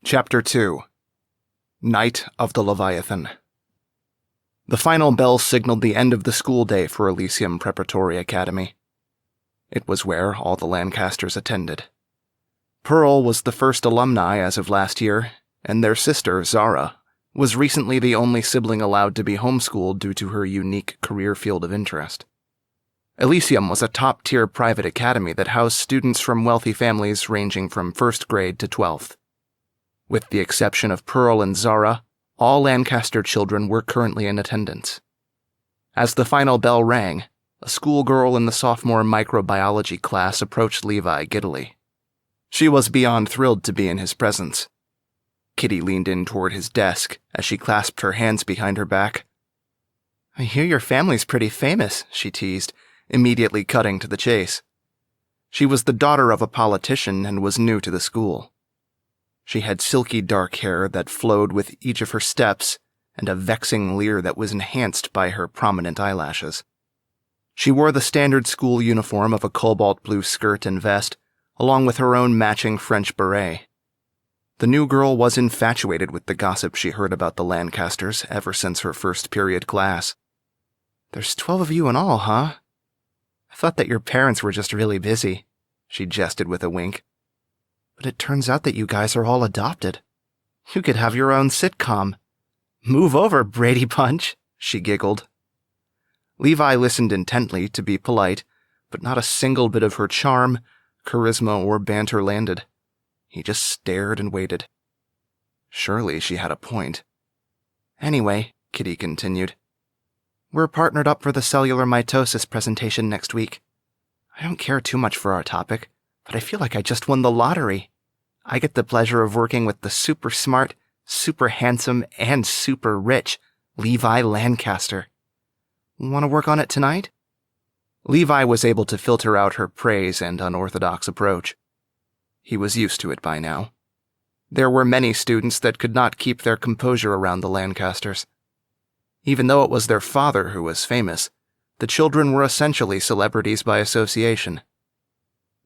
Chapter 2 Night of the Leviathan. The final bell signaled the end of the school day for Elysium Preparatory Academy. It was where all the Lancasters attended. Pearl was the first alumni as of last year, and their sister, Zara, was recently the only sibling allowed to be homeschooled due to her unique career field of interest. Elysium was a top-tier private academy that housed students from wealthy families ranging from 1st grade to 12th. With the exception of Pearl and Zara, all Lancaster children were currently in attendance. As the final bell rang, a schoolgirl in the sophomore microbiology class approached Levi giddily. She was beyond thrilled to be in his presence. Kitty leaned in toward his desk as she clasped her hands behind her back. "I hear your family's pretty famous," she teased, immediately cutting to the chase. She was the daughter of a politician and was new to the school. She had silky dark hair that flowed with each of her steps and a vexing leer that was enhanced by her prominent eyelashes. She wore the standard school uniform of a cobalt blue skirt and vest, along with her own matching French beret. The new girl was infatuated with the gossip she heard about the Lancasters ever since her first period class. "There's 12 of you in all, huh? I thought that your parents were just really busy," she jested with a wink. "But it turns out that you guys are all adopted. You could have your own sitcom. Move over, Brady Bunch," she giggled. Levi listened intently to be polite, but not a single bit of her charm, charisma, or banter landed. He just stared and waited. Surely she had a point. "Anyway," Kitty continued, "we're partnered up for the cellular mitosis presentation next week. I don't care too much for our topic, but I feel like I just won the lottery. I get the pleasure of working with the super smart, super handsome, and super rich Levi Lancaster. Want to work on it tonight?" Levi was able to filter out her praise and unorthodox approach. He was used to it by now. There were many students that could not keep their composure around the Lancasters. Even though it was their father who was famous, the children were essentially celebrities by association.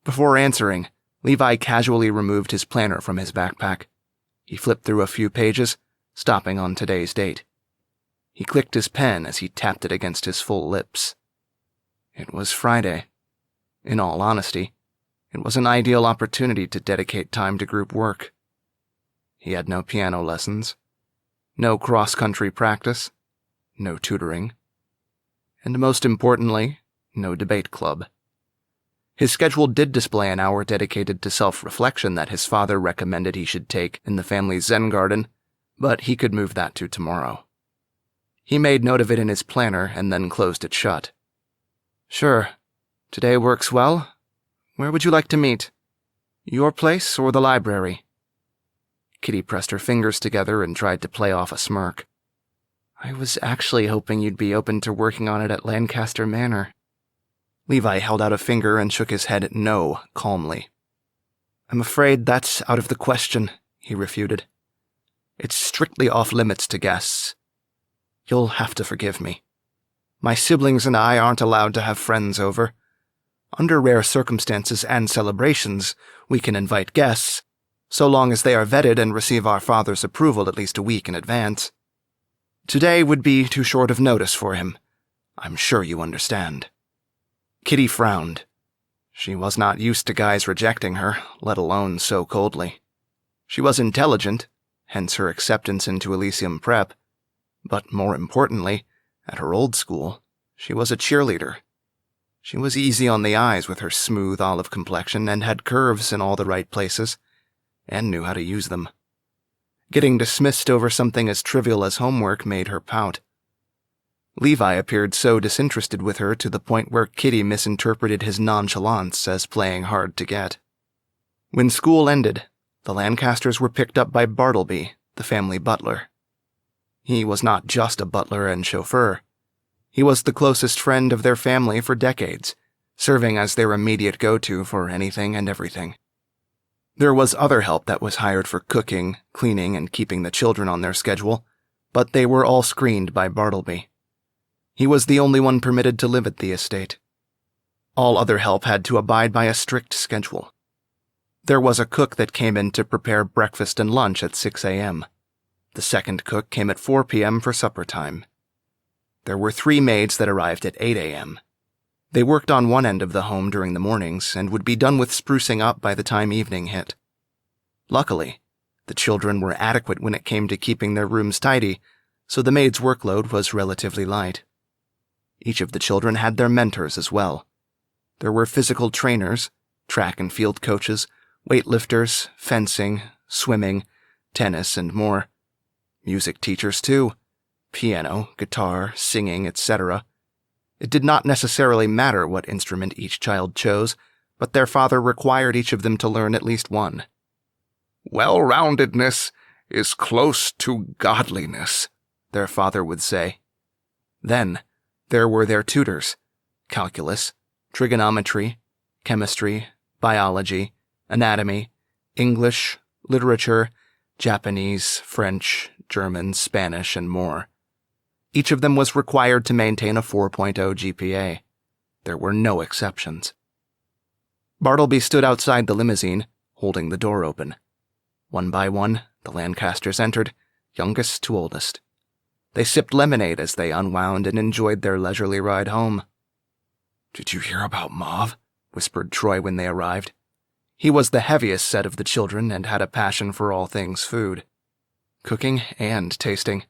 Before answering, Levi casually removed his planner from his backpack. He flipped through a few pages, stopping on today's date. He clicked his pen as he tapped it against his full lips. It was Friday. In all honesty, it was an ideal opportunity to dedicate time to group work. He had no piano lessons, no cross-country practice, no tutoring, and most importantly, no debate club. His schedule did display an hour dedicated to self-reflection that his father recommended he should take in the family's Zen garden, but he could move that to tomorrow. He made note of it in his planner and then closed it shut. "Sure. Today works well. Where would you like to meet? Your place or the library?" Kitty pressed her fingers together and tried to play off a smirk. "I was actually hoping you'd be open to working on it at Lancaster Manor." Levi held out a finger and shook his head no calmly. "I'm afraid that's out of the question," he refuted. "It's strictly off-limits to guests. You'll have to forgive me. My siblings and I aren't allowed to have friends over. Under rare circumstances and celebrations, we can invite guests, so long as they are vetted and receive our father's approval at least a week in advance. Today would be too short of notice for him. I'm sure you understand." Kitty frowned. She was not used to guys rejecting her, let alone so coldly. She was intelligent, hence her acceptance into Elysium Prep, but more importantly, at her old school, she was a cheerleader. She was easy on the eyes with her smooth olive complexion and had curves in all the right places, and knew how to use them. Getting dismissed over something as trivial as homework made her pout. Levi appeared so disinterested with her to the point where Kitty misinterpreted his nonchalance as playing hard to get. When school ended, the Lancasters were picked up by Bartleby, the family butler. He was not just a butler and chauffeur. He was the closest friend of their family for decades, serving as their immediate go-to for anything and everything. There was other help that was hired for cooking, cleaning, and keeping the children on their schedule, but they were all screened by Bartleby. He was the only one permitted to live at the estate. All other help had to abide by a strict schedule. There was a cook that came in to prepare breakfast and lunch at 6 a.m. The second cook came at 4 p.m. for supper time. There were 3 maids that arrived at 8 a.m. They worked on one end of the home during the mornings and would be done with sprucing up by the time evening hit. Luckily, the children were adequate when it came to keeping their rooms tidy, so the maids' workload was relatively light. Each of the children had their mentors as well. There were physical trainers, track and field coaches, weightlifters, fencing, swimming, tennis, and more. Music teachers, too. Piano, guitar, singing, etc. It did not necessarily matter what instrument each child chose, but their father required each of them to learn at least one. "Well-roundedness is close to godliness," their father would say. Then, there were their tutors: calculus, trigonometry, chemistry, biology, anatomy, English, literature, Japanese, French, German, Spanish, and more. Each of them was required to maintain a 4.0 GPA. There were no exceptions. Bartleby stood outside the limousine, holding the door open. One by one, the Lancasters entered, youngest to oldest. They sipped lemonade as they unwound and enjoyed their leisurely ride home. "Did you hear about Mauve?" whispered Troy when they arrived. He was the heaviest set of the children and had a passion for all things food, cooking and tasting.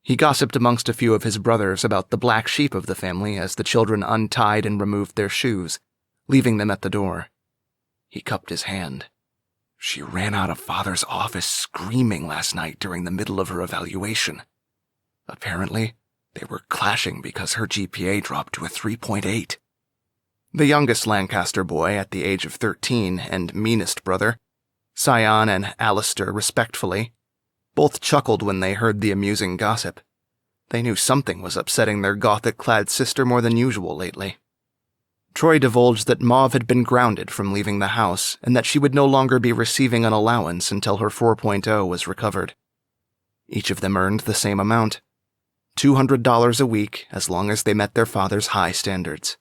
He gossiped amongst a few of his brothers about the black sheep of the family as the children untied and removed their shoes, leaving them at the door. He cupped his hand. "She ran out of Father's office screaming last night during the middle of her evaluation. Apparently, they were clashing because her GPA dropped to a 3.8. The youngest Lancaster boy at the age of 13 and meanest brother, Sion and Alistair respectfully, both chuckled when they heard the amusing gossip. They knew something was upsetting their Gothic-clad sister more than usual lately. Troy divulged that Mauve had been grounded from leaving the house and that she would no longer be receiving an allowance until her 4.0 was recovered. Each of them earned the same amount, $200 a week as long as they met their father's high standards.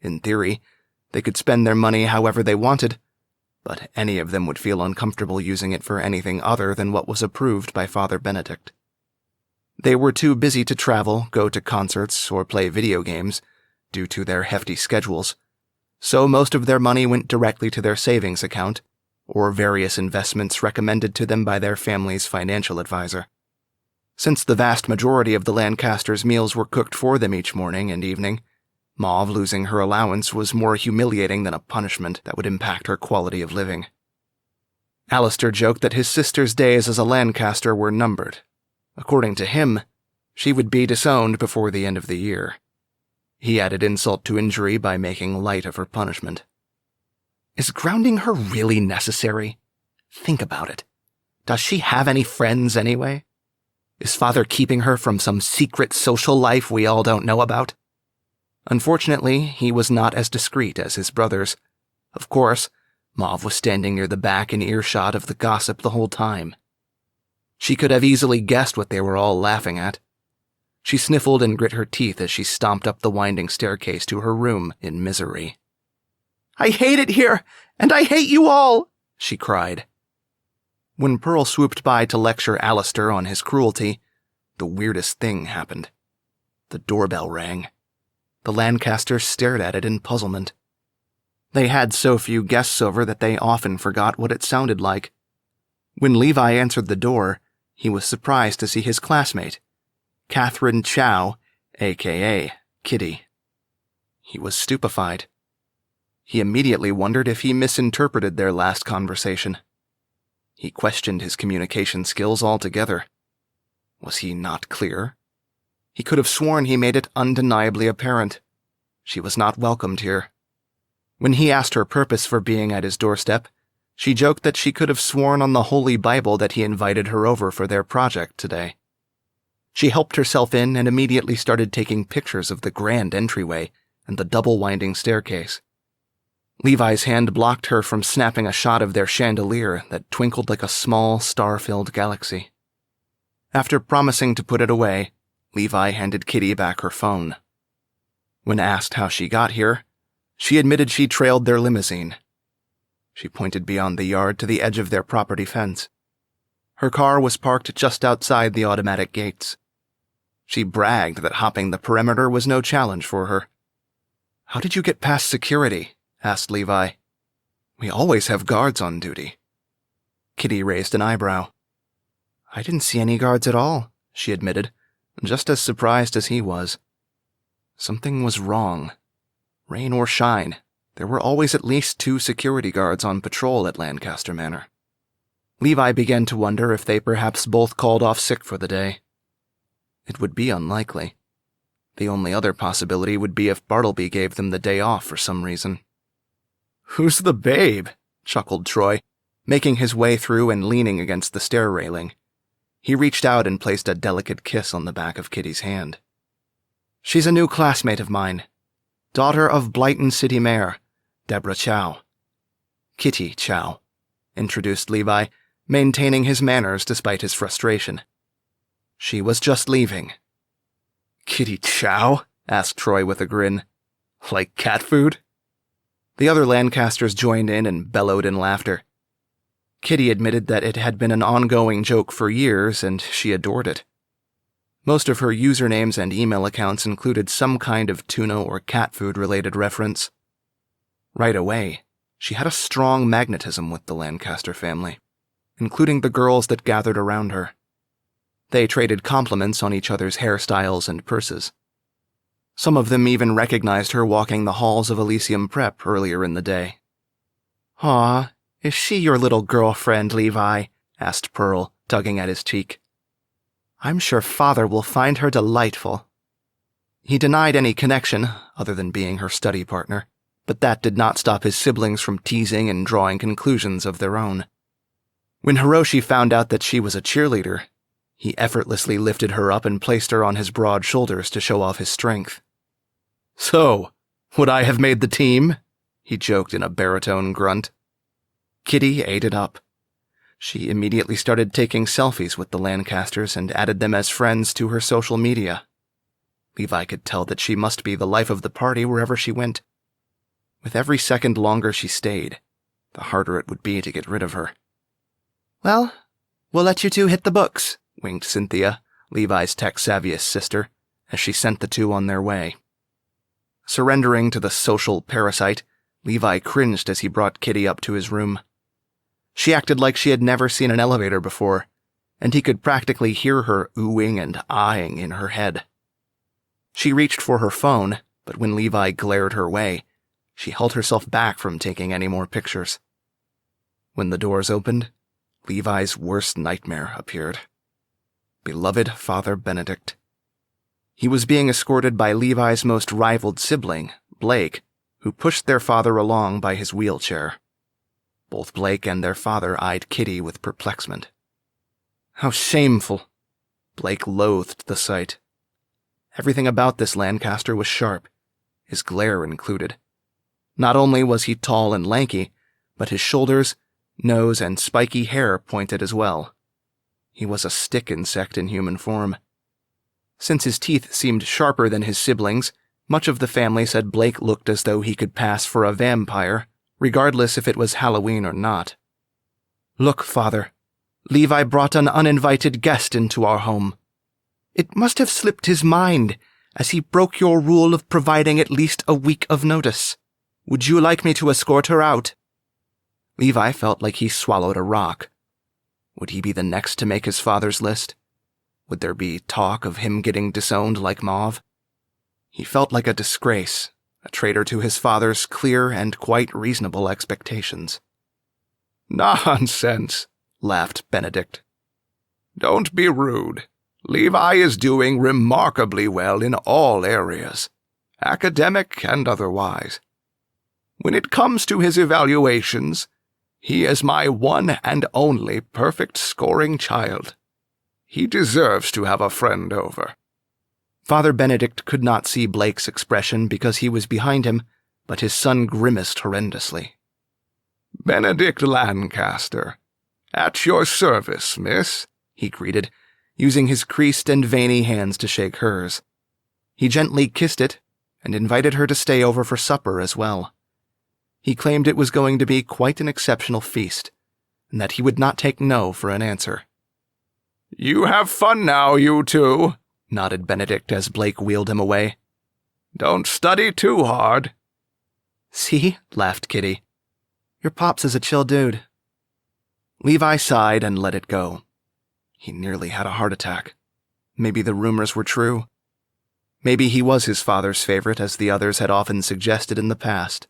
In theory, they could spend their money however they wanted, but any of them would feel uncomfortable using it for anything other than what was approved by Father Benedict. They were too busy to travel, go to concerts, or play video games, due to their hefty schedules, so most of their money went directly to their savings account, or various investments recommended to them by their family's financial advisor. Since the vast majority of the Lancasters' meals were cooked for them each morning and evening, Mauve losing her allowance was more humiliating than a punishment that would impact her quality of living. Alistair joked that his sister's days as a Lancaster were numbered. According to him, she would be disowned before the end of the year. He added insult to injury by making light of her punishment. Is grounding her really necessary? Think about it. Does she have any friends anyway? Is Father keeping her from some secret social life we all don't know about? Unfortunately, he was not as discreet as his brothers. Of course, Mauve was standing near the back in earshot of the gossip the whole time. She could have easily guessed what they were all laughing at. She sniffled and grit her teeth as she stomped up the winding staircase to her room in misery. "I hate it here, and I hate you all!" she cried. When Pearl swooped by to lecture Alistair on his cruelty, the weirdest thing happened. The doorbell rang. The Lancasters stared at it in puzzlement. They had so few guests over that they often forgot what it sounded like. When Levi answered the door, he was surprised to see his classmate, Catherine Chow, a.k.a. Kitty. He was stupefied. He immediately wondered if he misinterpreted their last conversation. He questioned his communication skills altogether. Was he not clear? He could have sworn he made it undeniably apparent. She was not welcomed here. When he asked her purpose for being at his doorstep, she joked that she could have sworn on the Holy Bible that he invited her over for their project today. She helped herself in and immediately started taking pictures of the grand entryway and the double-winding staircase. Levi's hand blocked her from snapping a shot of their chandelier that twinkled like a small, star-filled galaxy. After promising to put it away, Levi handed Kitty back her phone. When asked how she got here, she admitted she trailed their limousine. She pointed beyond the yard to the edge of their property fence. Her car was parked just outside the automatic gates. She bragged that hopping the perimeter was no challenge for her. "How did you get past security?" asked Levi. "We always have guards on duty." Kitty raised an eyebrow. "I didn't see any guards at all," she admitted, just as surprised as he was. Something was wrong. Rain or shine, there were always at least 2 security guards on patrol at Lancaster Manor. Levi began to wonder if they perhaps both called off sick for the day. It would be unlikely. The only other possibility would be if Bartleby gave them the day off for some reason. "Who's the babe?" chuckled Troy, making his way through and leaning against the stair railing. He reached out and placed a delicate kiss on the back of Kitty's hand. "She's a new classmate of mine. Daughter of Blyton City Mayor, Deborah Chow." "Kitty Chow," introduced Levi, maintaining his manners despite his frustration. "She was just leaving." "Kitty Chow?" asked Troy with a grin. "Like cat food?" The other Lancasters joined in and bellowed in laughter. Kitty admitted that it had been an ongoing joke for years, and she adored it. Most of her usernames and email accounts included some kind of tuna or cat food-related reference. Right away, she had a strong magnetism with the Lancaster family, including the girls that gathered around her. They traded compliments on each other's hairstyles and purses. Some of them even recognized her walking the halls of Elysium Prep earlier in the day. "Aw, is she your little girlfriend, Levi?" asked Pearl, tugging at his cheek. "I'm sure Father will find her delightful." He denied any connection, other than being her study partner, but that did not stop his siblings from teasing and drawing conclusions of their own. When Hiroshi found out that she was a cheerleader, he effortlessly lifted her up and placed her on his broad shoulders to show off his strength. "So, would I have made the team?" he joked in a baritone grunt. Kitty ate it up. She immediately started taking selfies with the Lancasters and added them as friends to her social media. Levi could tell that she must be the life of the party wherever she went. With every second longer she stayed, the harder it would be to get rid of her. "Well, we'll let you two hit the books," winked Cynthia, Levi's tech-savviest sister, as she sent the two on their way. Surrendering to the social parasite, Levi cringed as he brought Kitty up to his room. She acted like she had never seen an elevator before, and he could practically hear her oohing and eyeing in her head. She reached for her phone, but when Levi glared her way, she held herself back from taking any more pictures. When the doors opened, Levi's worst nightmare appeared. Beloved Father Benedict. He was being escorted by Levi's most rivaled sibling, Blake, who pushed their father along by his wheelchair. Both Blake and their father eyed Kitty with perplexement. How shameful! Blake loathed the sight. Everything about this Lancaster was sharp, his glare included. Not only was he tall and lanky, but his shoulders, nose, and spiky hair pointed as well. He was a stick insect in human form. Since his teeth seemed sharper than his siblings, much of the family said Blake looked as though he could pass for a vampire, regardless if it was Halloween or not. "Look, Father, Levi brought an uninvited guest into our home. It must have slipped his mind, as he broke your rule of providing at least a week of notice. Would you like me to escort her out?" Levi felt like he swallowed a rock. Would he be the next to make his father's list? Would there be talk of him getting disowned like Mauve? He felt like a disgrace, a traitor to his father's clear and quite reasonable expectations. "Nonsense," laughed Benedict. "Don't be rude. Levi is doing remarkably well in all areas, academic and otherwise. When it comes to his evaluations, he is my one and only perfect scoring child. He deserves to have a friend over." Father Benedict could not see Blake's expression because he was behind him, but his son grimaced horrendously. "Benedict Lancaster, at your service, miss," he greeted, using his creased and veiny hands to shake hers. He gently kissed it and invited her to stay over for supper as well. He claimed it was going to be quite an exceptional feast, and that he would not take no for an answer. "You have fun now, you two," nodded Benedict as Blake wheeled him away. "Don't study too hard." "See?" laughed Kitty. "Your pops is a chill dude." Levi sighed and let it go. He nearly had a heart attack. Maybe the rumors were true. Maybe he was his father's favorite, as the others had often suggested in the past.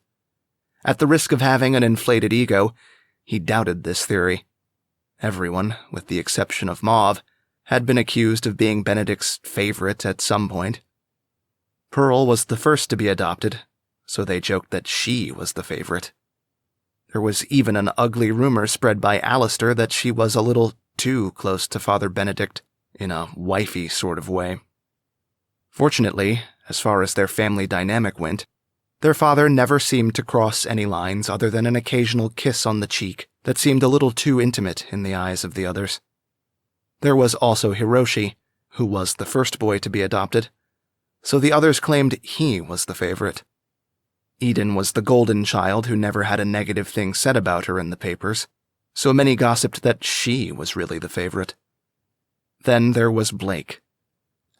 At the risk of having an inflated ego, he doubted this theory. Everyone, with the exception of Mauve, had been accused of being Benedict's favorite at some point. Pearl was the first to be adopted, so they joked that she was the favorite. There was even an ugly rumor spread by Alistair that she was a little too close to Father Benedict, in a wifey sort of way. Fortunately, as far as their family dynamic went, their father never seemed to cross any lines other than an occasional kiss on the cheek that seemed a little too intimate in the eyes of the others. There was also Hiroshi, who was the first boy to be adopted, so the others claimed he was the favorite. Eden was the golden child who never had a negative thing said about her in the papers, so many gossiped that she was really the favorite. Then there was Blake.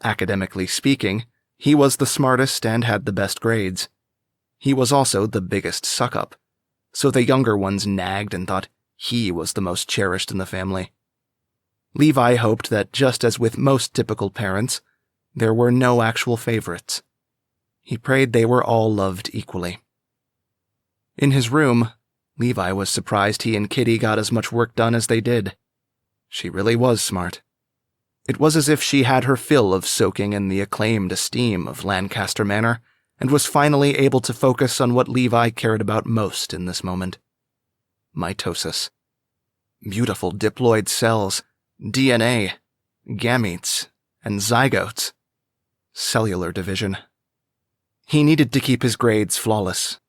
Academically speaking, he was the smartest and had the best grades. He was also the biggest suck-up, so the younger ones nagged and thought he was the most cherished in the family. Levi hoped that, just as with most typical parents, there were no actual favorites. He prayed they were all loved equally. In his room, Levi was surprised he and Kitty got as much work done as they did. She really was smart. It was as if she had her fill of soaking in the acclaimed esteem of Lancaster Manor, and was finally able to focus on what Levi cared about most in this moment. Mitosis. Beautiful diploid cells, DNA, gametes, and zygotes. Cellular division. He needed to keep his grades flawless.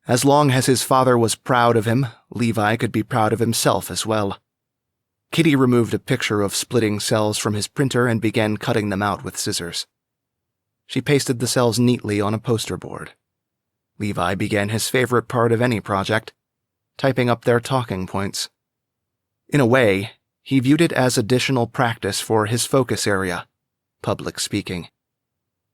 As long as his father was proud of him, Levi could be proud of himself as well. Kitty removed a picture of splitting cells from his printer and began cutting them out with scissors. She pasted the cells neatly on a poster board. Levi began his favorite part of any project, typing up their talking points. In a way, he viewed it as additional practice for his focus area, public speaking.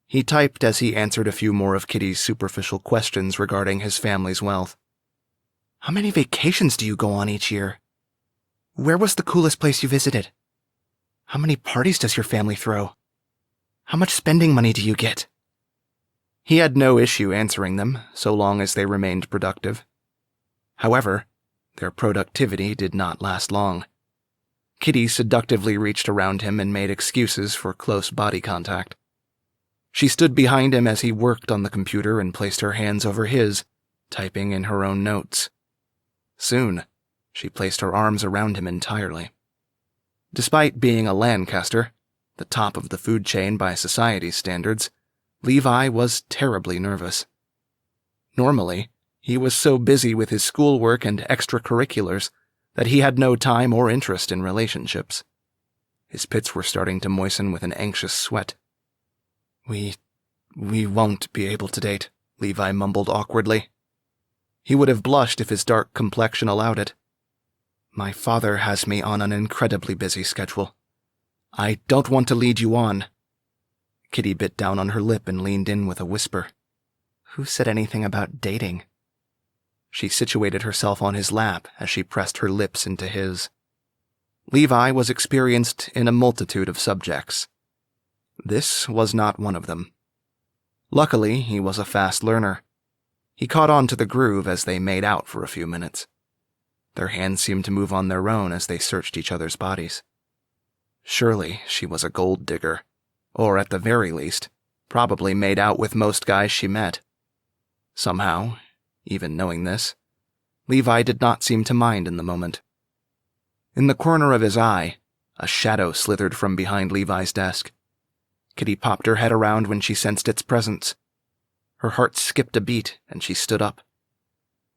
He typed as he answered a few more of Kitty's superficial questions regarding his family's wealth. "How many vacations do you go on each year? Where was the coolest place you visited? How many parties does your family throw? How much spending money do you get?" He had no issue answering them, so long as they remained productive. However, their productivity did not last long. Kitty seductively reached around him and made excuses for close body contact. She stood behind him as he worked on the computer and placed her hands over his, typing in her own notes. Soon, she placed her arms around him entirely. Despite being a Lancaster, the top of the food chain by society's standards, Levi was terribly nervous. Normally, he was so busy with his schoolwork and extracurriculars that he had no time or interest in relationships. His pits were starting to moisten with an anxious sweat. We won't be able to date," Levi mumbled awkwardly. He would have blushed if his dark complexion allowed it. "My father has me on an incredibly busy schedule. I don't want to lead you on." Kitty bit down on her lip and leaned in with a whisper. "Who said anything about dating?" She situated herself on his lap as she pressed her lips into his. Levi was experienced in a multitude of subjects. This was not one of them. Luckily, he was a fast learner. He caught on to the groove as they made out for a few minutes. Their hands seemed to move on their own as they searched each other's bodies. Surely she was a gold digger, or at the very least, probably made out with most guys she met. Somehow, even knowing this, Levi did not seem to mind in the moment. In the corner of his eye, a shadow slithered from behind Levi's desk. Kitty popped her head around when she sensed its presence. Her heart skipped a beat, and she stood up.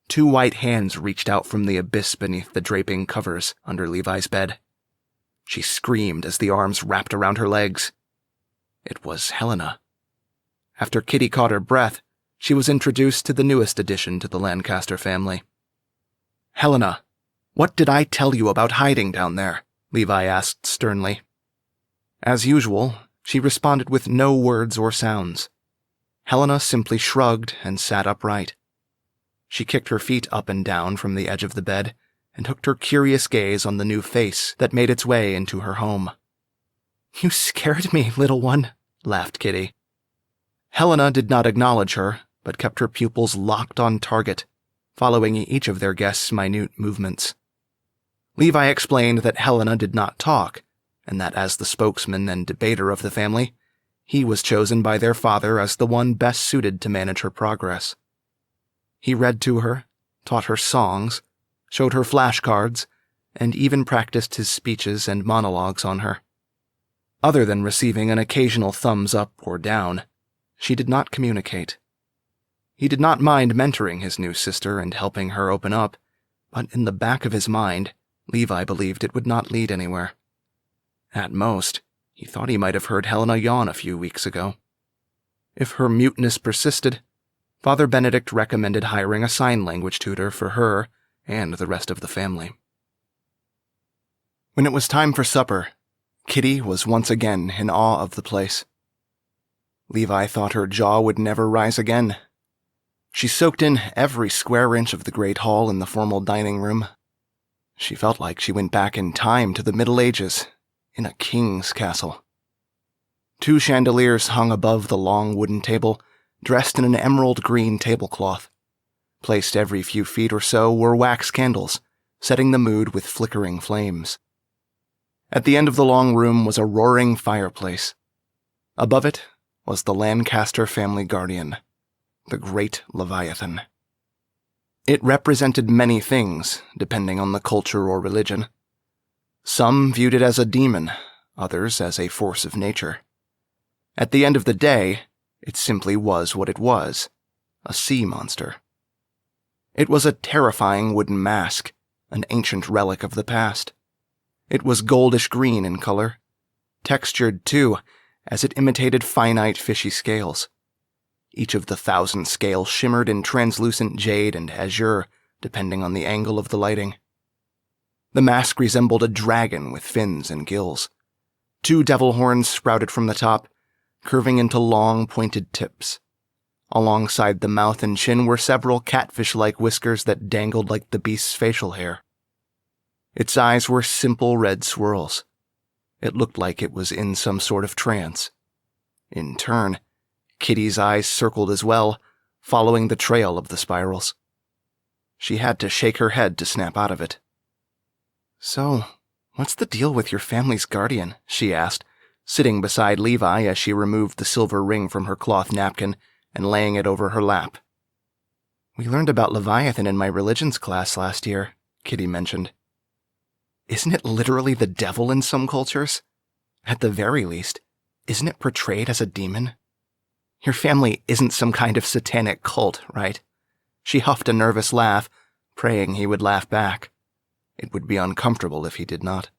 Two white hands reached out from the abyss beneath the draping covers under Levi's bed. She screamed as the arms wrapped around her legs. It was Helena. After Kitty caught her breath, she was introduced to the newest addition to the Lancaster family. "Helena, what did I tell you about hiding down there?" Levi asked sternly. As usual, she responded with no words or sounds. Helena simply shrugged and sat upright. She kicked her feet up and down from the edge of the bed and hooked her curious gaze on the new face that made its way into her home. "You scared me, little one," laughed Kitty. Helena did not acknowledge her, but kept her pupils locked on target, following each of their guests' minute movements. Levi explained that Helena did not talk, and that as the spokesman and debater of the family, he was chosen by their father as the one best suited to manage her progress. He read to her, taught her songs, showed her flashcards, and even practiced his speeches and monologues on her. Other than receiving an occasional thumbs up or down, she did not communicate. He did not mind mentoring his new sister and helping her open up, but in the back of his mind, Levi believed it would not lead anywhere. At most, he thought he might have heard Helena yawn a few weeks ago. If her muteness persisted, Father Benedict recommended hiring a sign language tutor for her and the rest of the family. When it was time for supper, Kitty was once again in awe of the place. Levi thought her jaw would never rise again. She soaked in every square inch of the great hall in the formal dining room. She felt like she went back in time to the Middle Ages, in a king's castle. 2 chandeliers hung above the long wooden table, dressed in an emerald green tablecloth. Placed every few feet or so were wax candles, setting the mood with flickering flames. At the end of the long room was a roaring fireplace. Above it was the Lancaster family guardian, the great Leviathan. It represented many things, depending on the culture or religion. Some viewed it as a demon, others as a force of nature. At the end of the day, it simply was what it was, a sea monster. It was a terrifying wooden mask, an ancient relic of the past. It was goldish green in color, textured too, as it imitated finite fishy scales. Each of the 1,000 scales shimmered in translucent jade and azure, depending on the angle of the lighting. The mask resembled a dragon with fins and gills. 2 devil horns sprouted from the top, curving into long, pointed tips. Alongside the mouth and chin were several catfish-like whiskers that dangled like the beast's facial hair. Its eyes were simple red swirls. It looked like it was in some sort of trance. In turn, Kitty's eyes circled as well, following the trail of the spirals. She had to shake her head to snap out of it. "So, what's the deal with your family's guardian?" she asked, sitting beside Levi as she removed the silver ring from her cloth napkin and laying it over her lap. "We learned about Leviathan in my religions class last year," Kitty mentioned. "Isn't it literally the devil in some cultures? At the very least, isn't it portrayed as a demon? Your family isn't some kind of satanic cult, right?" She huffed a nervous laugh, praying he would laugh back. It would be uncomfortable if he did not.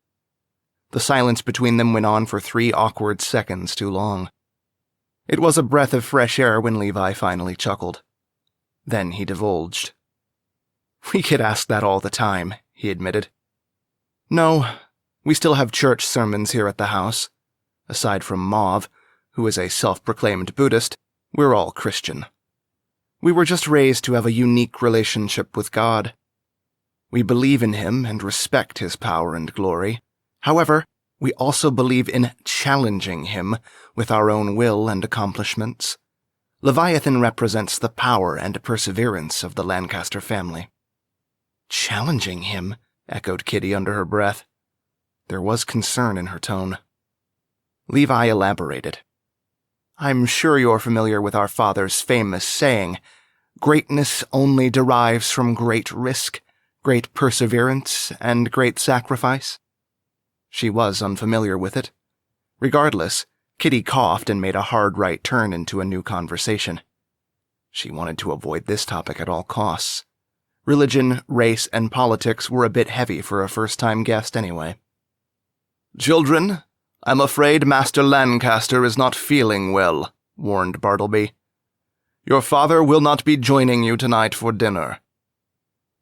The silence between them went on for 3 awkward seconds too long. It was a breath of fresh air when Levi finally chuckled. Then he divulged. "We get asked that all the time," he admitted. "No, we still have church sermons here at the house. Aside from Mauve, who is a self-proclaimed Buddhist, we're all Christian. We were just raised to have a unique relationship with God. We believe in him and respect his power and glory. However, we also believe in challenging him with our own will and accomplishments. Leviathan represents the power and perseverance of the Lancaster family." "Challenging him?" echoed Kitty under her breath. There was concern in her tone. Levi elaborated. "I'm sure you're familiar with our father's famous saying, 'Greatness only derives from great risk, great perseverance, and great sacrifice.'" She was unfamiliar with it. Regardless, Kitty coughed and made a hard right turn into a new conversation. She wanted to avoid this topic at all costs. Religion, race, and politics were a bit heavy for a first-time guest anyway. "Children, I'm afraid Master Lancaster is not feeling well," warned Bartleby. Your father will not be joining you tonight for dinner."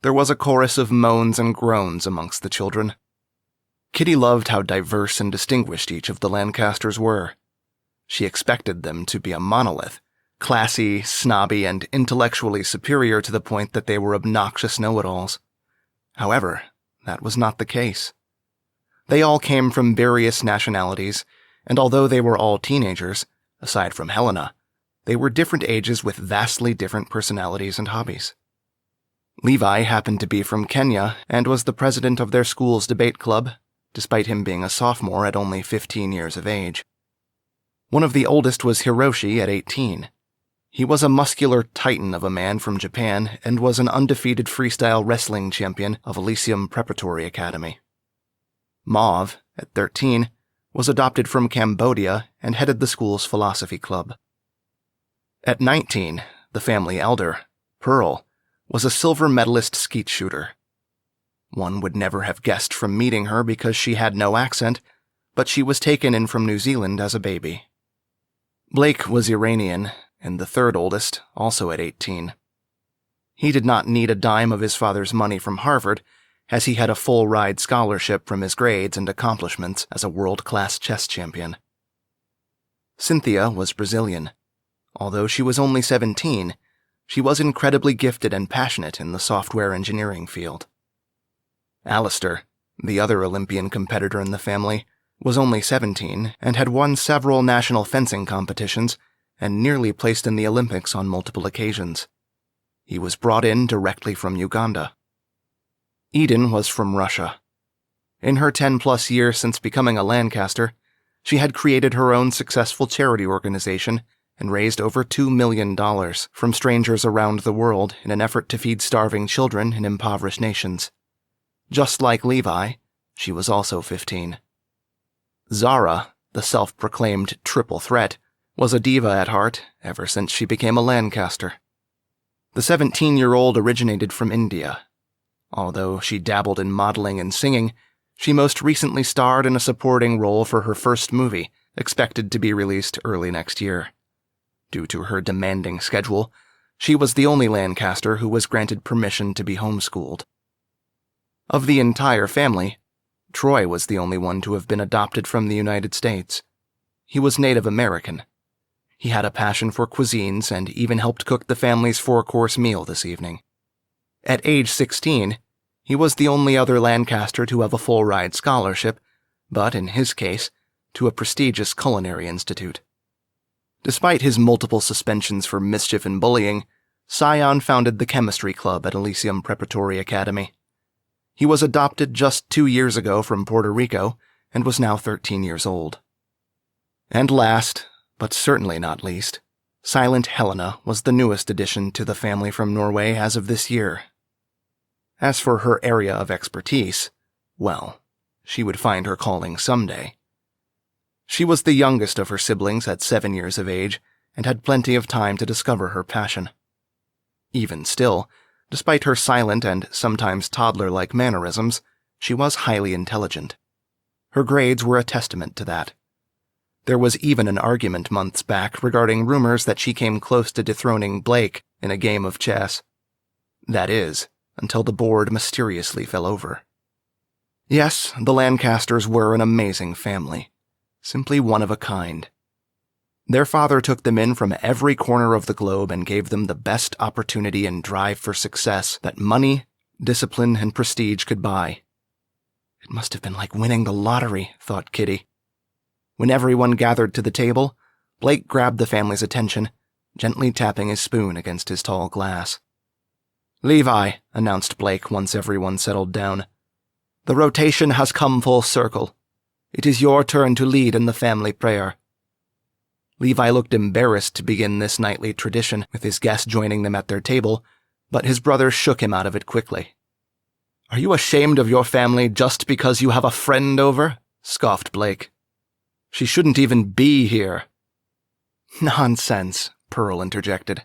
There was a chorus of moans and groans amongst the children. Kitty loved how diverse and distinguished each of the Lancasters were. She expected them to be a monolith, classy, snobby, and intellectually superior to the point that they were obnoxious know-it-alls. However, that was not the case. They all came from various nationalities, and although they were all teenagers, aside from Helena, they were different ages with vastly different personalities and hobbies. Levi happened to be from Kenya and was the president of their school's debate club, despite him being a sophomore at only 15 years of age. One of the oldest was Hiroshi at 18. He was a muscular titan of a man from Japan and was an undefeated freestyle wrestling champion of Elysium Preparatory Academy. Mauve, at 13, was adopted from Cambodia and headed the school's philosophy club. At 19, the family elder, Pearl, was a silver medalist skeet shooter. One would never have guessed from meeting her because she had no accent, but she was taken in from New Zealand as a baby. Blake was Iranian, and the third oldest, also at 18. He did not need a dime of his father's money from Harvard, as he had a full-ride scholarship from his grades and accomplishments as a world-class chess champion. Cynthia was Brazilian. Although she was only 17, she was incredibly gifted and passionate in the software engineering field. Alistair, the other Olympian competitor in the family, was only 17 and had won several national fencing competitions and nearly placed in the Olympics on multiple occasions. He was brought in directly from Uganda. Eden was from Russia. In her 10-plus years since becoming a Lancaster, she had created her own successful charity organization and raised over $2 million from strangers around the world in an effort to feed starving children in impoverished nations. Just like Levi, she was also 15. Zara, the self-proclaimed triple threat, was a diva at heart ever since she became a Lancaster. The 17-year-old originated from India. Although she dabbled in modeling and singing, she most recently starred in a supporting role for her first movie, expected to be released early next year. Due to her demanding schedule, she was the only Lancaster who was granted permission to be homeschooled. Of the entire family, Troy was the only one to have been adopted from the United States. He was Native American. He had a passion for cuisines and even helped cook the family's 4-course meal this evening. At age 16, he was the only other Lancaster to have a full-ride scholarship, but in his case, to a prestigious culinary institute. Despite his multiple suspensions for mischief and bullying, Scion founded the chemistry club at Elysium Preparatory Academy. He was adopted just 2 years ago from Puerto Rico and was now 13 years old. And last, but certainly not least, Silent Helena was the newest addition to the family from Norway as of this year. As for her area of expertise, well, she would find her calling someday. She was the youngest of her siblings at 7 years of age and had plenty of time to discover her passion. Even still, despite her silent and sometimes toddler-like mannerisms, she was highly intelligent. Her grades were a testament to that. There was even an argument months back regarding rumors that she came close to dethroning Blake in a game of chess. That is, until the board mysteriously fell over. Yes, the Lancasters were an amazing family. Simply one of a kind. Their father took them in from every corner of the globe and gave them the best opportunity and drive for success that money, discipline, and prestige could buy. It must have been like winning the lottery, thought Kitty. When everyone gathered to the table, Blake grabbed the family's attention, gently tapping his spoon against his tall glass. "Levi," announced Blake once everyone settled down, "the rotation has come full circle. It is your turn to lead in the family prayer." Levi looked embarrassed to begin this nightly tradition with his guests joining them at their table, but his brother shook him out of it quickly. "Are you ashamed of your family just because you have a friend over?" scoffed Blake. "She shouldn't even be here." "Nonsense," Pearl interjected.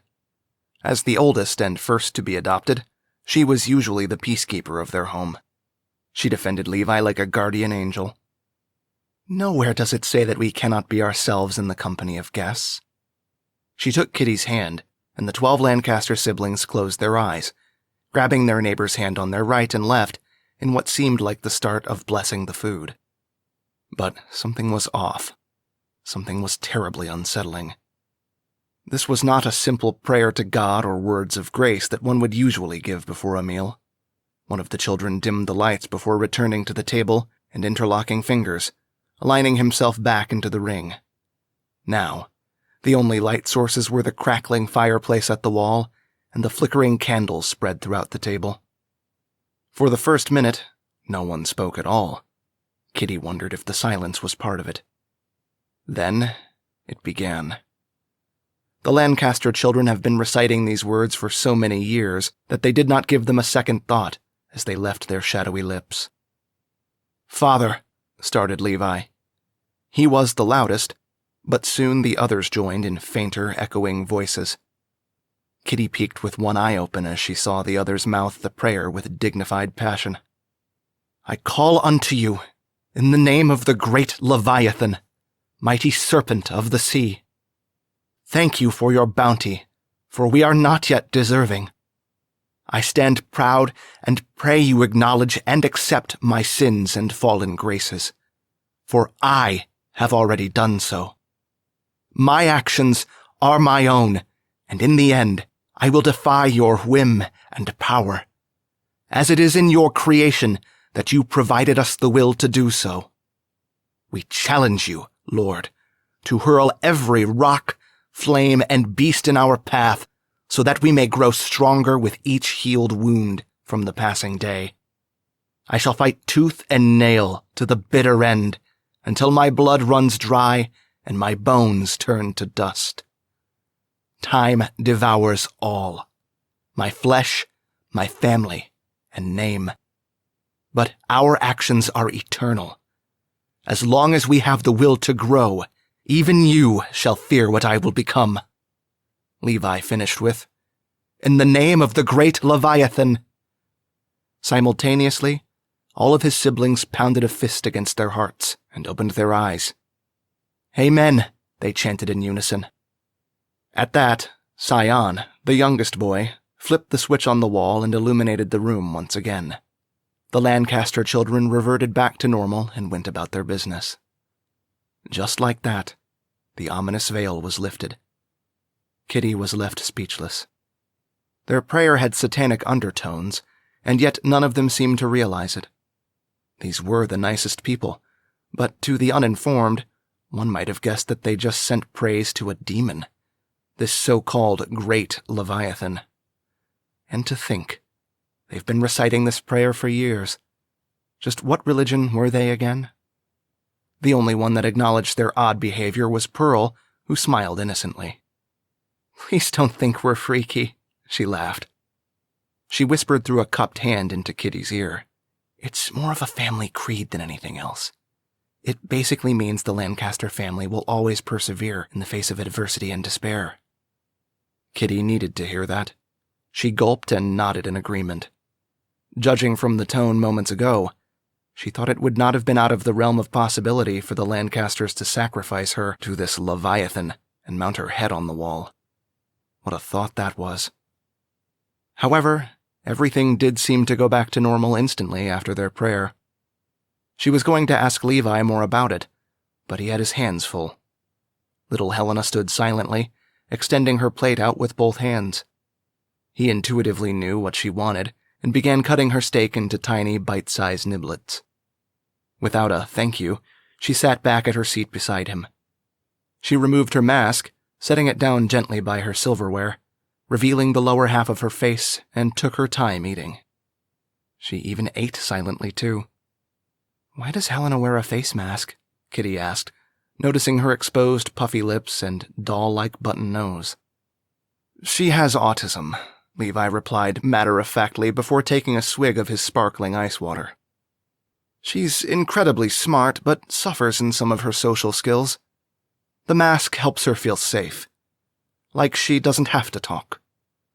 As the oldest and first to be adopted, she was usually the peacekeeper of their home. She defended Levi like a guardian angel. "Nowhere does it say that we cannot be ourselves in the company of guests." She took Kitty's hand, and the 12 Lancaster siblings closed their eyes, grabbing their neighbor's hand on their right and left in what seemed like the start of blessing the food. But something was off. Something was terribly unsettling. This was not a simple prayer to God or words of grace that one would usually give before a meal. One of the children dimmed the lights before returning to the table and interlocking fingers, aligning himself back into the ring. Now, the only light sources were the crackling fireplace at the wall and the flickering candles spread throughout the table. For the first minute, no one spoke at all. Kitty wondered if the silence was part of it. Then, it began. The Lancaster children have been reciting these words for so many years that they did not give them a second thought as they left their shadowy lips. "Father," started Levi. He was the loudest, but soon the others joined in fainter, echoing voices. Kitty peeked with one eye open as she saw the others mouth the prayer with dignified passion. "I call unto you, in the name of the great Leviathan, mighty serpent of the sea. Thank you for your bounty, for we are not yet deserving. I stand proud and pray you acknowledge and accept my sins and fallen graces, for I have already done so. My actions are my own, and in the end I will defy your whim and power, as it is in your creation that you provided us the will to do so. We challenge you, Lord, to hurl every rock, flame, and beast in our path, so that we may grow stronger with each healed wound from the passing day. I shall fight tooth and nail to the bitter end, until my blood runs dry and my bones turn to dust. Time devours all, my flesh, my family, and name. But our actions are eternal. As long as we have the will to grow, even you shall fear what I will become." Levi finished with, "In the name of the great Leviathan." Simultaneously, all of his siblings pounded a fist against their hearts and opened their eyes. "Amen," they chanted in unison. At that, Sion, the youngest boy, flipped the switch on the wall and illuminated the room once again. The Lancaster children reverted back to normal and went about their business. Just like that, the ominous veil was lifted. Kitty was left speechless. Their prayer had satanic undertones, and yet none of them seemed to realize it. These were the nicest people, but to the uninformed, one might have guessed that they just sent praise to a demon, this so-called great Leviathan. And to think, they've been reciting this prayer for years. Just what religion were they again? The only one that acknowledged their odd behavior was Pearl, who smiled innocently. "Please don't think we're freaky," she laughed. She whispered through a cupped hand into Kitty's ear. "It's more of a family creed than anything else. It basically means the Lancaster family will always persevere in the face of adversity and despair." Kitty needed to hear that. She gulped and nodded in agreement. Judging from the tone moments ago, she thought it would not have been out of the realm of possibility for the Lancasters to sacrifice her to this Leviathan and mount her head on the wall. What a thought that was. However, everything did seem to go back to normal instantly after their prayer. She was going to ask Levi more about it, but he had his hands full. Little Helena stood silently, extending her plate out with both hands. He intuitively knew what she wanted and began cutting her steak into tiny, bite-sized niblets. Without a thank you, she sat back at her seat beside him. She removed her mask, setting it down gently by her silverware, revealing the lower half of her face, and took her time eating. She even ate silently, too. "Why does Helena wear a face mask?" Kitty asked, noticing her exposed, puffy lips and doll-like button nose. "She has autism," Levi replied matter-of-factly before taking a swig of his sparkling ice water. "She's incredibly smart, but suffers in some of her social skills. The mask helps her feel safe. Like she doesn't have to talk.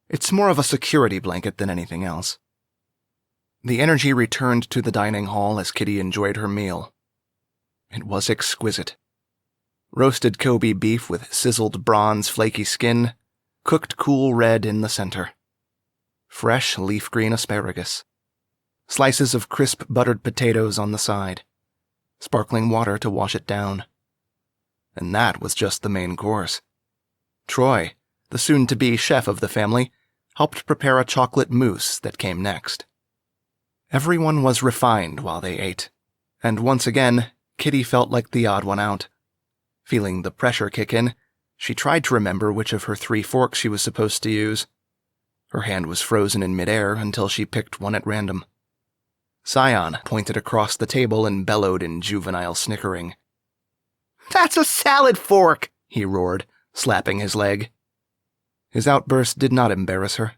It's more of a security blanket than anything else." The energy returned to the dining hall as Kitty enjoyed her meal. It was exquisite. Roasted Kobe beef with sizzled bronze flaky skin, cooked cool red in the center. Fresh leaf green asparagus. Slices of crisp buttered potatoes on the side. Sparkling water to wash it down. And that was just the main course. Troy, the soon-to-be chef of the family, helped prepare a chocolate mousse that came next. Everyone was refined while they ate, and once again, Kitty felt like the odd one out. Feeling the pressure kick in, she tried to remember which of her 3 forks she was supposed to use. Her hand was frozen in midair until she picked one at random. Scion pointed across the table and bellowed in juvenile snickering. "That's a salad fork!" he roared, slapping his leg. His outburst did not embarrass her.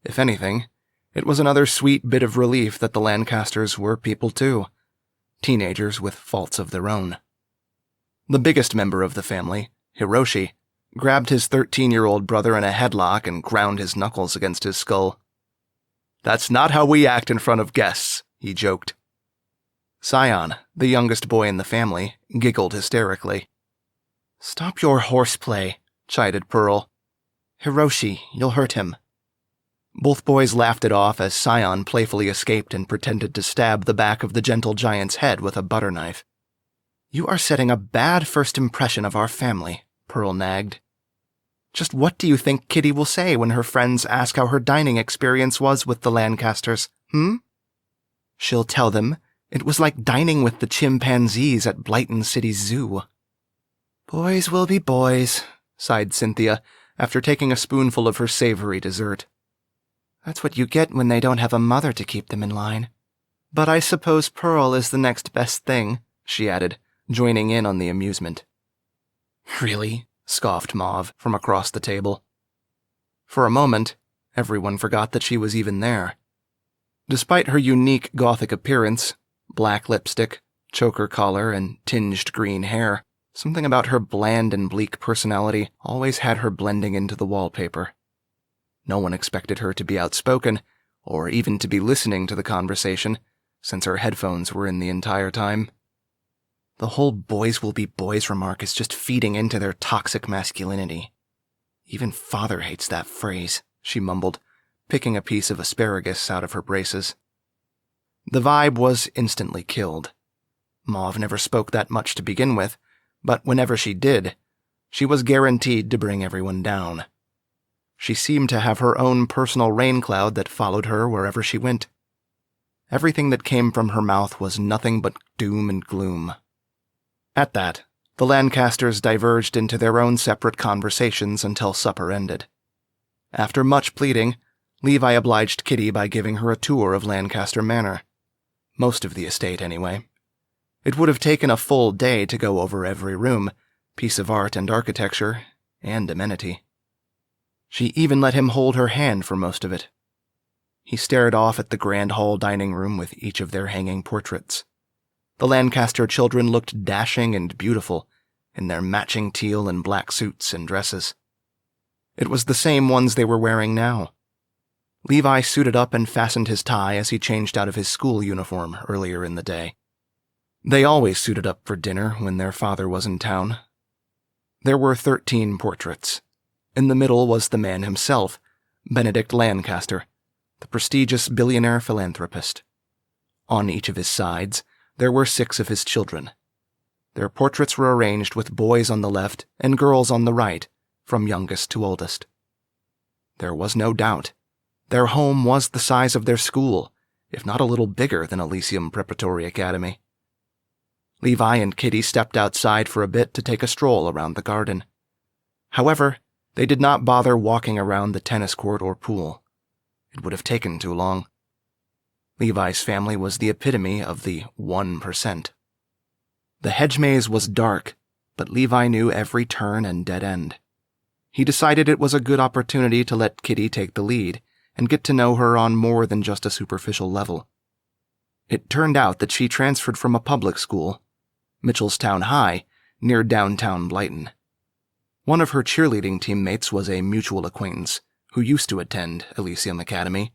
If anything, it was another sweet bit of relief that the Lancasters were people too, teenagers with faults of their own. The biggest member of the family, Hiroshi, grabbed his 13-year-old brother in a headlock and ground his knuckles against his skull. "That's not how we act in front of guests," he joked. Scion, the youngest boy in the family, giggled hysterically. "Stop your horseplay," chided Pearl. "Hiroshi, you'll hurt him." Both boys laughed it off as Scion playfully escaped and pretended to stab the back of the gentle giant's head with a butter knife. "You are setting a bad first impression of our family," Pearl nagged. "Just what do you think Kitty will say when her friends ask how her dining experience was with the Lancasters, She'll tell them it was like dining with the chimpanzees at Blyton City Zoo." "Boys will be boys," sighed Cynthia, after taking a spoonful of her savory dessert. "That's what you get when they don't have a mother to keep them in line. But I suppose Pearl is the next best thing," she added, joining in on the amusement. "Really?" scoffed Mauve from across the table. For a moment, everyone forgot that she was even there. Despite her unique Gothic appearance, black lipstick, choker collar, and tinged green hair, something about her bland and bleak personality always had her blending into the wallpaper. No one expected her to be outspoken, or even to be listening to the conversation, since her headphones were in the entire time. The whole boys will be boys remark is just feeding into their toxic masculinity. Even Father hates that phrase, she mumbled, picking a piece of asparagus out of her braces. The vibe was instantly killed. Mauve never spoke that much to begin with, but whenever she did, she was guaranteed to bring everyone down. She seemed to have her own personal rain cloud that followed her wherever she went. Everything that came from her mouth was nothing but doom and gloom. At that, the Lancasters diverged into their own separate conversations until supper ended. After much pleading, Levi obliged Kitty by giving her a tour of Lancaster Manor. Most of the estate, anyway. It would have taken a full day to go over every room, piece of art and architecture, and amenity. She even let him hold her hand for most of it. He stared off at the grand hall dining room with each of their hanging portraits. The Lancaster children looked dashing and beautiful in their matching teal and black suits and dresses. It was the same ones they were wearing now. Levi suited up and fastened his tie as he changed out of his school uniform earlier in the day. They always suited up for dinner when their father was in town. There were 13 portraits. In the middle was the man himself, Benedict Lancaster, the prestigious billionaire philanthropist. On each of his sides, there were 6 of his children. Their portraits were arranged with boys on the left and girls on the right, from youngest to oldest. There was no doubt. Their home was the size of their school, if not a little bigger than Elysium Preparatory Academy. Levi and Kitty stepped outside for a bit to take a stroll around the garden. However, they did not bother walking around the tennis court or pool. It would have taken too long. Levi's family was the epitome of the 1%. The hedge maze was dark, but Levi knew every turn and dead end. He decided it was a good opportunity to let Kitty take the lead and get to know her on more than just a superficial level. It turned out that she transferred from a public school, Mitchellstown High, near downtown Blyton. One of her cheerleading teammates was a mutual acquaintance who used to attend Elysium Academy,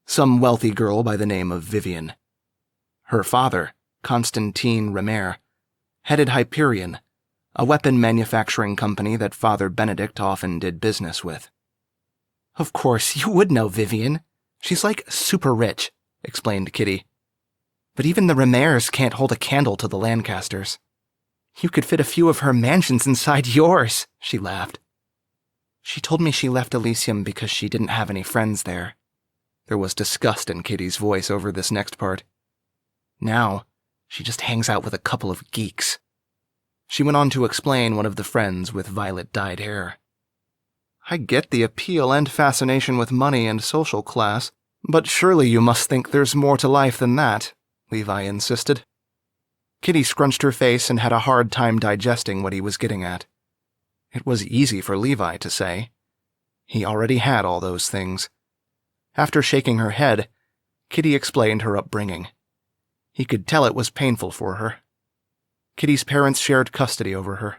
some wealthy girl by the name of Vivian. Her father, Constantine Remer, headed Hyperion, a weapon manufacturing company that Father Benedict often did business with. Of course, you would know Vivian. She's like super rich, explained Kitty. But even the Remairs can't hold a candle to the Lancasters. You could fit a few of her mansions inside yours, she laughed. She told me she left Elysium because she didn't have any friends there. There was disgust in Kitty's voice over this next part. Now, she just hangs out with a couple of geeks. She went on to explain one of the friends with violet-dyed hair. I get the appeal and fascination with money and social class, but surely you must think there's more to life than that, Levi insisted. Kitty scrunched her face and had a hard time digesting what he was getting at. It was easy for Levi to say. He already had all those things. After shaking her head, Kitty explained her upbringing. He could tell it was painful for her. Kitty's parents shared custody over her.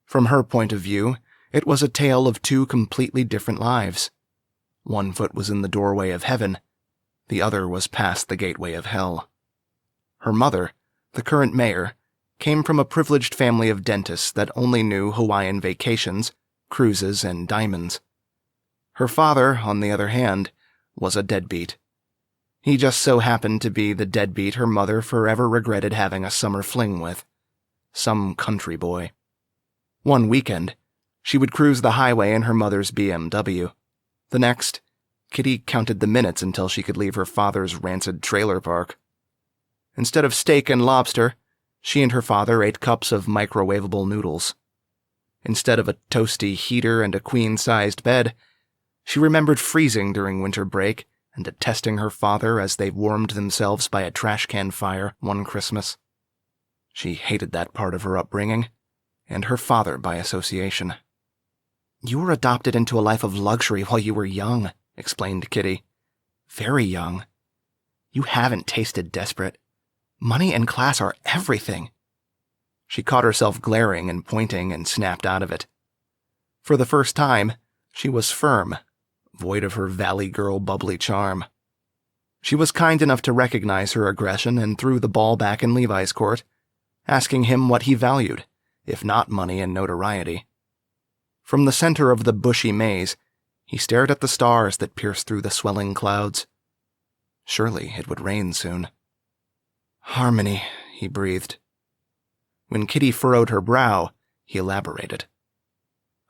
From her point of view, it was a tale of two completely different lives. One foot was in the doorway of heaven, the other was past the gateway of hell. Her mother, the current mayor, came from a privileged family of dentists that only knew Hawaiian vacations, cruises, and diamonds. Her father, on the other hand, was a deadbeat. He just so happened to be the deadbeat her mother forever regretted having a summer fling with. Some country boy. One weekend, she would cruise the highway in her mother's BMW. The next, Kitty counted the minutes until she could leave her father's rancid trailer park. Instead of steak and lobster, she and her father ate cups of microwavable noodles. Instead of a toasty heater and a queen-sized bed, she remembered freezing during winter break and detesting her father as they warmed themselves by a trash can fire one Christmas. She hated that part of her upbringing, and her father by association. You were adopted into a life of luxury while you were young, explained Kitty. Very young. You haven't tasted desperate. Money and class are everything. She caught herself glaring and pointing and snapped out of it. For the first time, she was firm, void of her valley girl bubbly charm. She was kind enough to recognize her aggression and threw the ball back in Levi's court, asking him what he valued, if not money and notoriety. From the center of the bushy maze, he stared at the stars that pierced through the swelling clouds. Surely it would rain soon. Harmony, he breathed. When Kitty furrowed her brow, he elaborated.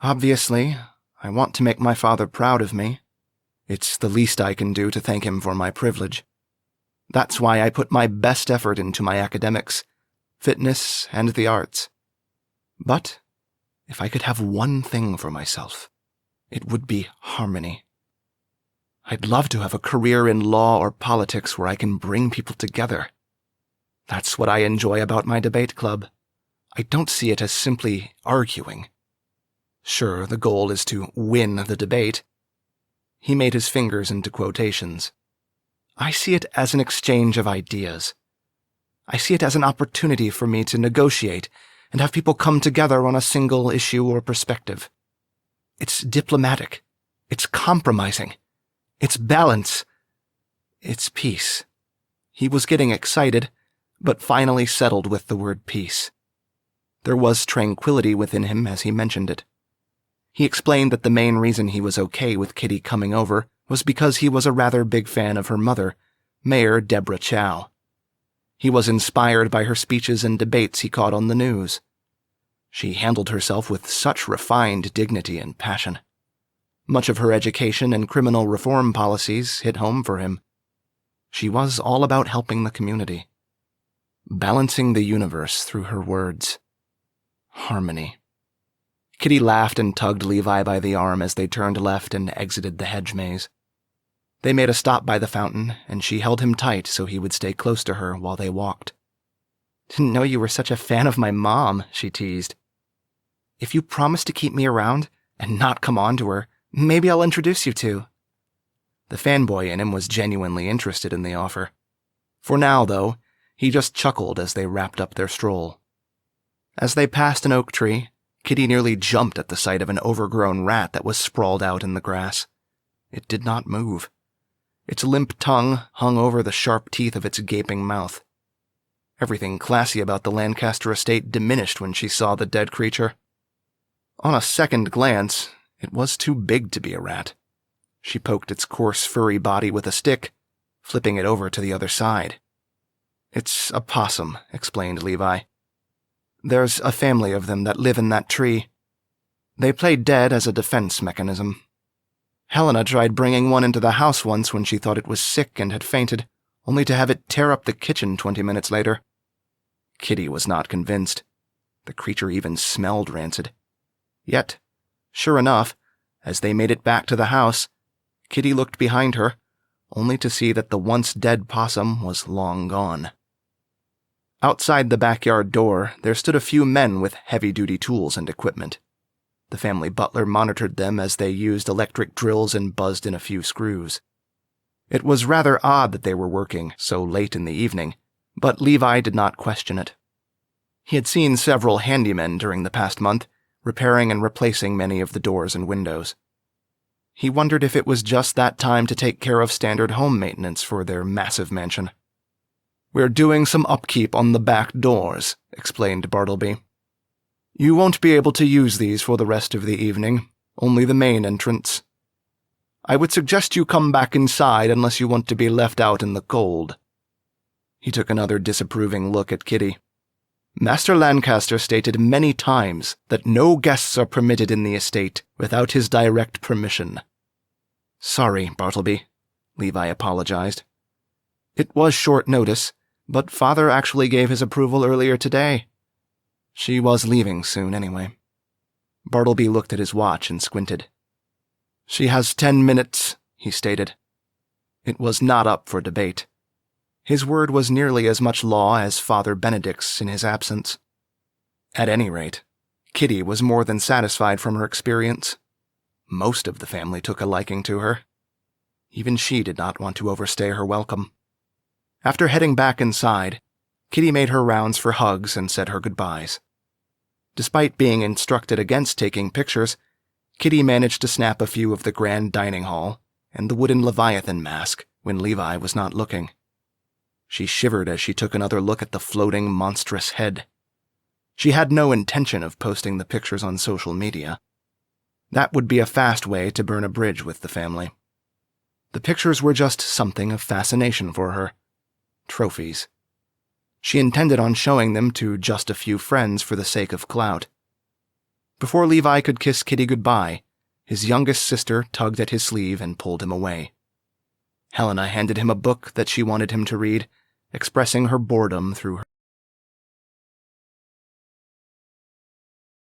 Obviously, I want to make my father proud of me. It's the least I can do to thank him for my privilege. That's why I put my best effort into my academics, fitness, and the arts. But if I could have one thing for myself, it would be harmony. I'd love to have a career in law or politics where I can bring people together. That's what I enjoy about my debate club. I don't see it as simply arguing. Sure, the goal is to win the debate. He made his fingers into quotations. I see it as an exchange of ideas. I see it as an opportunity for me to negotiate and have people come together on a single issue or perspective. It's diplomatic. It's compromising. It's balance. It's peace. He was getting excited, but finally settled with the word peace. There was tranquility within him as he mentioned it. He explained that the main reason he was okay with Kitty coming over was because he was a rather big fan of her mother, Mayor Deborah Chow. He was inspired by her speeches and debates he caught on the news. She handled herself with such refined dignity and passion. Much of her education and criminal reform policies hit home for him. She was all about helping the community. Balancing the universe through her words. Harmony. Kitty laughed and tugged Levi by the arm as they turned left and exited the hedge maze. They made a stop by the fountain, and she held him tight so he would stay close to her while they walked. Didn't know you were such a fan of my mom, she teased. If you promise to keep me around and not come on to her, maybe I'll introduce you to. The fanboy in him was genuinely interested in the offer. For now, though, he just chuckled as they wrapped up their stroll. As they passed an oak tree, Kitty nearly jumped at the sight of an overgrown rat that was sprawled out in the grass. It did not move. Its limp tongue hung over the sharp teeth of its gaping mouth. Everything classy about the Lancaster estate diminished when she saw the dead creature. On a second glance, it was too big to be a rat. She poked its coarse, furry body with a stick, flipping it over to the other side. "It's a possum," explained Levi. "There's a family of them that live in that tree. They play dead as a defense mechanism. Helena tried bringing one into the house once when she thought it was sick and had fainted, only to have it tear up the kitchen 20 minutes later." Kitty was not convinced. The creature even smelled rancid. Yet, sure enough, as they made it back to the house, Kitty looked behind her, only to see that the once-dead possum was long gone. Outside the backyard door, there stood a few men with heavy-duty tools and equipment. The family butler monitored them as they used electric drills and buzzed in a few screws. It was rather odd that they were working so late in the evening, but Levi did not question it. He had seen several handymen during the past month, repairing and replacing many of the doors and windows. He wondered if it was just that time to take care of standard home maintenance for their massive mansion. "We're doing some upkeep on the back doors," explained Bartleby. "You won't be able to use these for the rest of the evening, only the main entrance. I would suggest you come back inside unless you want to be left out in the cold." He took another disapproving look at Kitty. "Master Lancaster stated many times that no guests are permitted in the estate without his direct permission." "Sorry, Bartleby," Levi apologized. "It was short notice, but Father actually gave his approval earlier today. She was leaving soon anyway." Bartleby looked at his watch and squinted. "She has 10 minutes, he stated. It was not up for debate. His word was nearly as much law as Father Benedict's in his absence. At any rate, Kitty was more than satisfied from her experience. Most of the family took a liking to her. Even she did not want to overstay her welcome. After heading back inside, Kitty made her rounds for hugs and said her goodbyes. Despite being instructed against taking pictures, Kitty managed to snap a few of the grand dining hall and the wooden Leviathan mask when Levi was not looking. She shivered as she took another look at the floating, monstrous head. She had no intention of posting the pictures on social media. That would be a fast way to burn a bridge with the family. The pictures were just something of fascination for her. Trophies. She intended on showing them to just a few friends for the sake of clout. Before Levi could kiss Kitty goodbye, his youngest sister tugged at his sleeve and pulled him away. Helena handed him a book that she wanted him to read, expressing her boredom through her